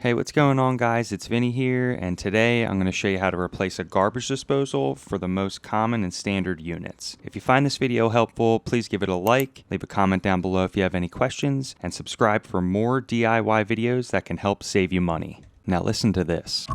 Hey, what's going on, guys? It's Vinny here, and today I'm going to show you how to replace a garbage disposal for the most common and standard units. If you find this video helpful, please give it a like, leave a comment down below if you have any questions, and subscribe for more DIY videos that can help save you money. Now listen to this.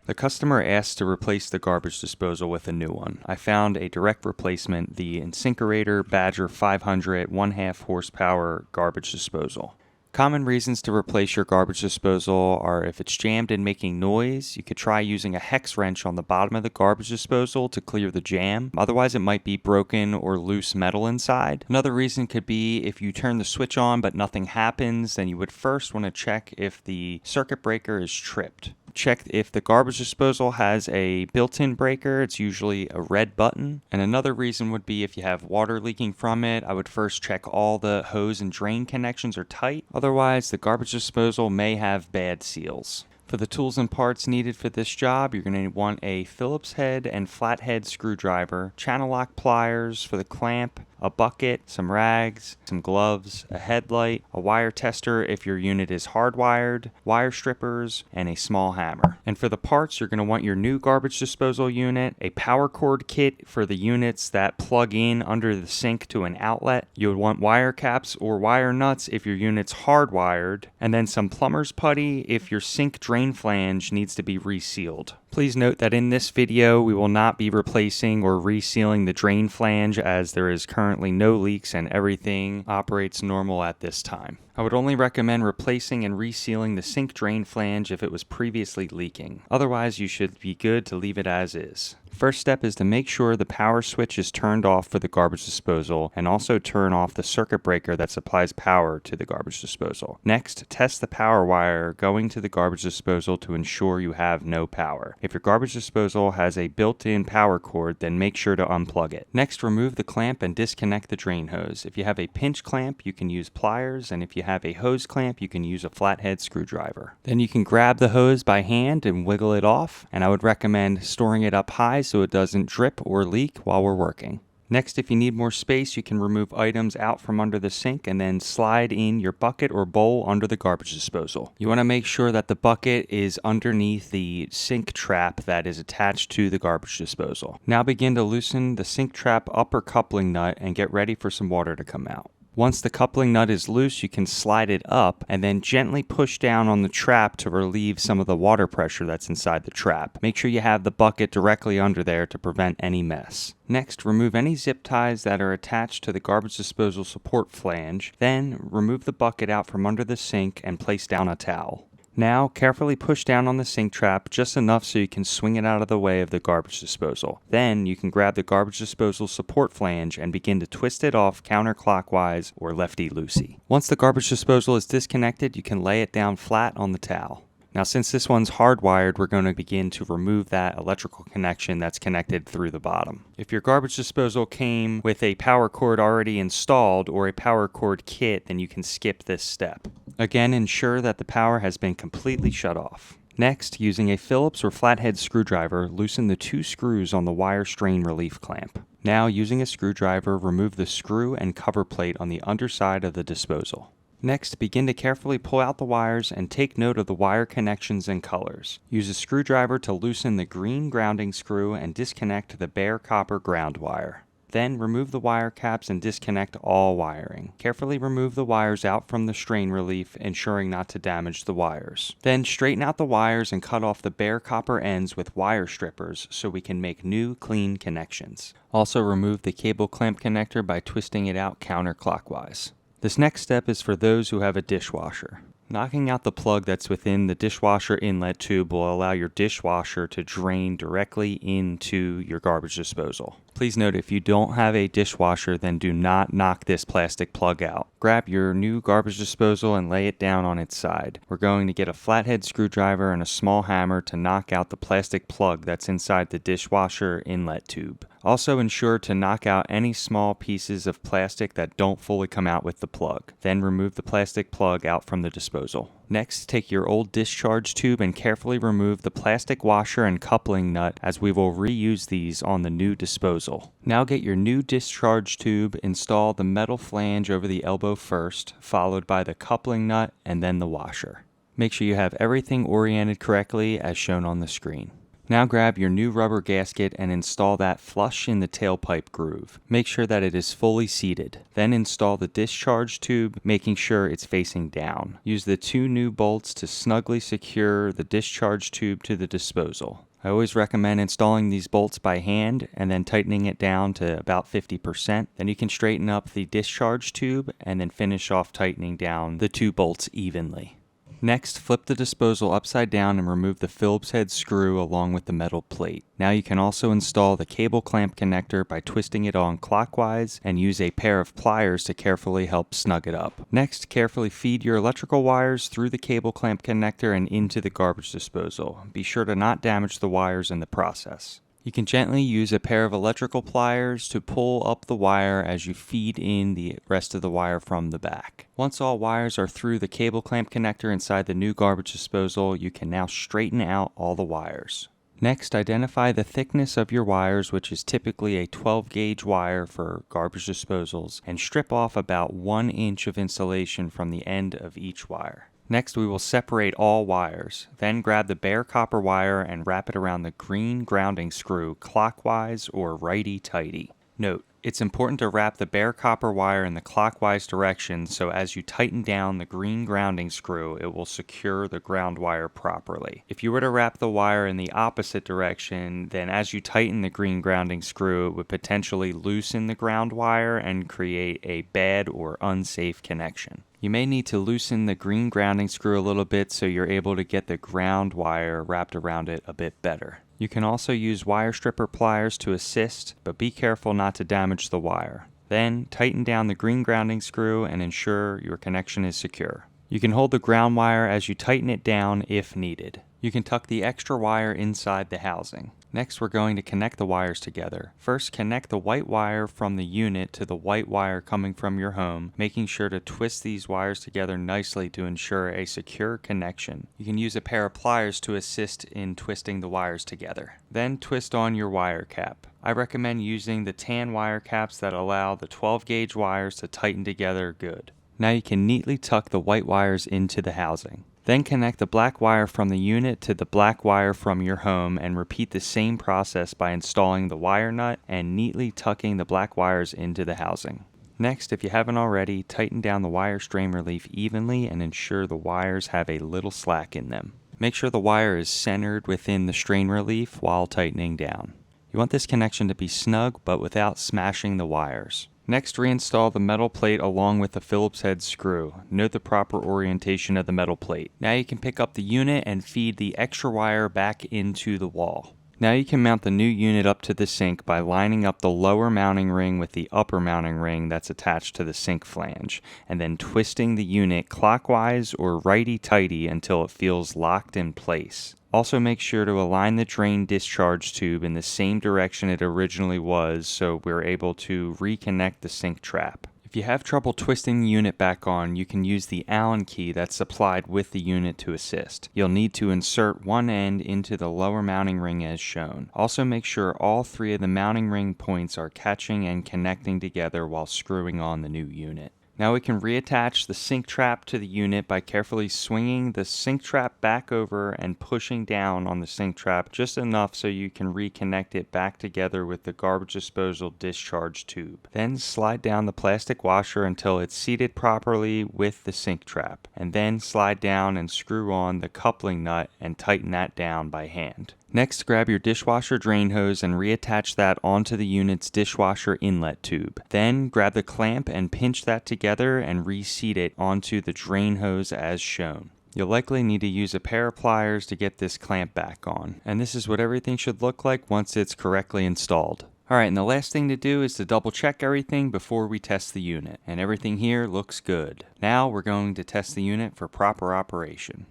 The customer asked to replace the garbage disposal with a new one. I found a direct replacement, the InSinkErator Badger 500 1/2 horsepower garbage disposal. Common reasons to replace your garbage disposal are if it's jammed and making noise, you could try using a hex wrench on the bottom of the garbage disposal to clear the jam. Otherwise, it might be broken or loose metal inside. Another reason could be if you turn the switch on but nothing happens, then you would first want to check if the circuit breaker is tripped. Check if the garbage disposal has a built-in breaker. It's usually a red button. And another reason would be if you have water leaking from it, I would first check all the hose and drain connections are tight. Otherwise, the garbage disposal may have bad seals. For the tools and parts needed for this job, you're going to want a Phillips head and flathead screwdriver, channel lock pliers for the clamp, a bucket, some rags, some gloves, a headlight, a wire tester if your unit is hardwired, wire strippers, and a small hammer. And for the parts, you're going to want your new garbage disposal unit, a power cord kit for the units that plug in under the sink to an outlet. You would want wire caps or wire nuts if your unit's hardwired, and then some plumber's putty if your sink drain flange needs to be resealed. Please note that in this video, we will not be replacing or resealing the drain flange as there is currently no leaks and everything operates normal at this time. I would only recommend replacing and resealing the sink drain flange if it was previously leaking. Otherwise, you should be good to leave it as is. First step is to make sure the power switch is turned off for the garbage disposal and also turn off the circuit breaker that supplies power to the garbage disposal. Next, test the power wire going to the garbage disposal to ensure you have no power. If your garbage disposal has a built-in power cord, then make sure to unplug it. Next, remove the clamp and disconnect the drain hose. If you have a pinch clamp, you can use pliers, and if you have a hose clamp, you can use a flathead screwdriver. Then you can grab the hose by hand and wiggle it off, and I would recommend storing it up high so it doesn't drip or leak while we're working. Next, if you need more space, you can remove items out from under the sink and then slide in your bucket or bowl under the garbage disposal. You want to make sure that the bucket is underneath the sink trap that is attached to the garbage disposal. Now begin to loosen the sink trap upper coupling nut and get ready for some water to come out. Once the coupling nut is loose, you can slide it up and then gently push down on the trap to relieve some of the water pressure that's inside the trap. Make sure you have the bucket directly under there to prevent any mess. Next, remove any zip ties that are attached to the garbage disposal support flange. Then, remove the bucket out from under the sink and place down a towel. Now, carefully push down on the sink trap just enough so you can swing it out of the way of the garbage disposal. Then, you can grab the garbage disposal support flange and begin to twist it off counterclockwise or lefty-loosey. Once the garbage disposal is disconnected, you can lay it down flat on the towel. Now, since this one's hardwired, we're going to begin to remove that electrical connection that's connected through the bottom. If your garbage disposal came with a power cord already installed or a power cord kit, then you can skip this step. Again, ensure that the power has been completely shut off. Next, using a Phillips or flathead screwdriver, loosen the 2 screws on the wire strain relief clamp. Now, using a screwdriver, remove the screw and cover plate on the underside of the disposal. Next, begin to carefully pull out the wires and take note of the wire connections and colors. Use a screwdriver to loosen the green grounding screw and disconnect the bare copper ground wire. Then remove the wire caps and disconnect all wiring. Carefully remove the wires out from the strain relief, ensuring not to damage the wires. Then straighten out the wires and cut off the bare copper ends with wire strippers so we can make new clean connections. Also remove the cable clamp connector by twisting it out counterclockwise. This next step is for those who have a dishwasher. Knocking out the plug that's within the dishwasher inlet tube will allow your dishwasher to drain directly into your garbage disposal. Please note, if you don't have a dishwasher, then do not knock this plastic plug out. Grab your new garbage disposal and lay it down on its side. We're going to get a flathead screwdriver and a small hammer to knock out the plastic plug that's inside the dishwasher inlet tube. Also ensure to knock out any small pieces of plastic that don't fully come out with the plug. Then remove the plastic plug out from the disposal. Next, take your old discharge tube and carefully remove the plastic washer and coupling nut, as we will reuse these on the new disposal. disposal. Now get your new discharge tube, install the metal flange over the elbow first, followed by the coupling nut and then the washer. Make sure you have everything oriented correctly as shown on the screen. Now grab your new rubber gasket and install that flush in the tailpipe groove. Make sure that it is fully seated. Then install the discharge tube, making sure it's facing down. Use the 2 new bolts to snugly secure the discharge tube to the disposal. I always recommend installing these bolts by hand and then tightening it down to about 50%. Then you can straighten up the discharge tube and then finish off tightening down the 2 bolts evenly. Next, flip the disposal upside down and remove the Phillips head screw along with the metal plate. Now you can also install the cable clamp connector by twisting it on clockwise and use a pair of pliers to carefully help snug it up. Next, carefully feed your electrical wires through the cable clamp connector and into the garbage disposal. Be sure to not damage the wires in the process. You can gently use a pair of electrical pliers to pull up the wire as you feed in the rest of the wire from the back. Once all wires are through the cable clamp connector inside the new garbage disposal, you can now straighten out all the wires. Next, identify the thickness of your wires, which is typically a 12 gauge wire for garbage disposals, and strip off about 1 inch of insulation from the end of each wire. Next, we will separate all wires. Then grab the bare copper wire and wrap it around the green grounding screw clockwise or righty-tighty. Note, it's important to wrap the bare copper wire in the clockwise direction so as you tighten down the green grounding screw, it will secure the ground wire properly. If you were to wrap the wire in the opposite direction, then as you tighten the green grounding screw, it would potentially loosen the ground wire and create a bad or unsafe connection. You may need to loosen the green grounding screw a little bit so you're able to get the ground wire wrapped around it a bit better. You can also use wire stripper pliers to assist, but be careful not to damage the wire. Then, tighten down the green grounding screw and ensure your connection is secure. You can hold the ground wire as you tighten it down if needed. You can tuck the extra wire inside the housing. Next, we're going to connect the wires together. First, connect the white wire from the unit to the white wire coming from your home, making sure to twist these wires together nicely to ensure a secure connection. You can use a pair of pliers to assist in twisting the wires together. Then twist on your wire cap. I recommend using the tan wire caps that allow the 12 gauge wires to tighten together good. Now you can neatly tuck the white wires into the housing. Then connect the black wire from the unit to the black wire from your home and repeat the same process by installing the wire nut and neatly tucking the black wires into the housing. Next, if you haven't already, tighten down the wire strain relief evenly and ensure the wires have a little slack in them. Make sure the wire is centered within the strain relief while tightening down. You want this connection to be snug but without smashing the wires. Next, reinstall the metal plate along with the Phillips head screw. Note the proper orientation of the metal plate. Now you can pick up the unit and feed the extra wire back into the wall. Now you can mount the new unit up to the sink by lining up the lower mounting ring with the upper mounting ring that's attached to the sink flange, and then twisting the unit clockwise or righty-tighty until it feels locked in place. Also make sure to align the drain discharge tube in the same direction it originally was so we're able to reconnect the sink trap. If you have trouble twisting the unit back on, you can use the Allen key that's supplied with the unit to assist. You'll need to insert one end into the lower mounting ring as shown. Also make sure all 3 of the mounting ring points are catching and connecting together while screwing on the new unit. Now we can reattach the sink trap to the unit by carefully swinging the sink trap back over and pushing down on the sink trap just enough so you can reconnect it back together with the garbage disposal discharge tube. Then slide down the plastic washer until it's seated properly with the sink trap, and then slide down and screw on the coupling nut and tighten that down by hand. Next, grab your dishwasher drain hose and reattach that onto the unit's dishwasher inlet tube. Then, grab the clamp and pinch that together and reseat it onto the drain hose as shown. You'll likely need to use a pair of pliers to get this clamp back on. And this is what everything should look like once it's correctly installed. Alright, and the last thing to do is to double check everything before we test the unit. And everything here looks good. Now we're going to test the unit for proper operation.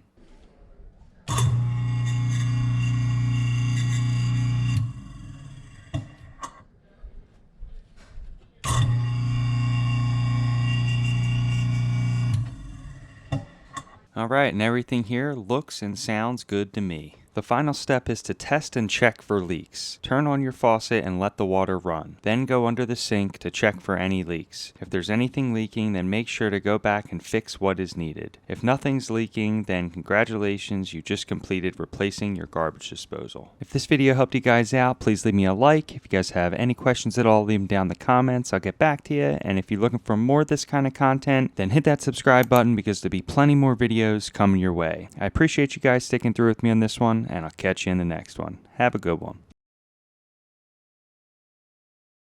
Alright, and everything here looks and sounds good to me. The final step is to test and check for leaks. Turn on your faucet and let the water run. Then go under the sink to check for any leaks. If there's anything leaking, then make sure to go back and fix what is needed. If nothing's leaking, then congratulations, you just completed replacing your garbage disposal. If this video helped you guys out, please leave me a like. If you guys have any questions at all, leave them down in the comments. I'll get back to you. And if you're looking for more of this kind of content, then hit that subscribe button because there'll be plenty more videos coming your way. I appreciate you guys sticking through with me on this one, and I'll catch you in the next one. Have a good one.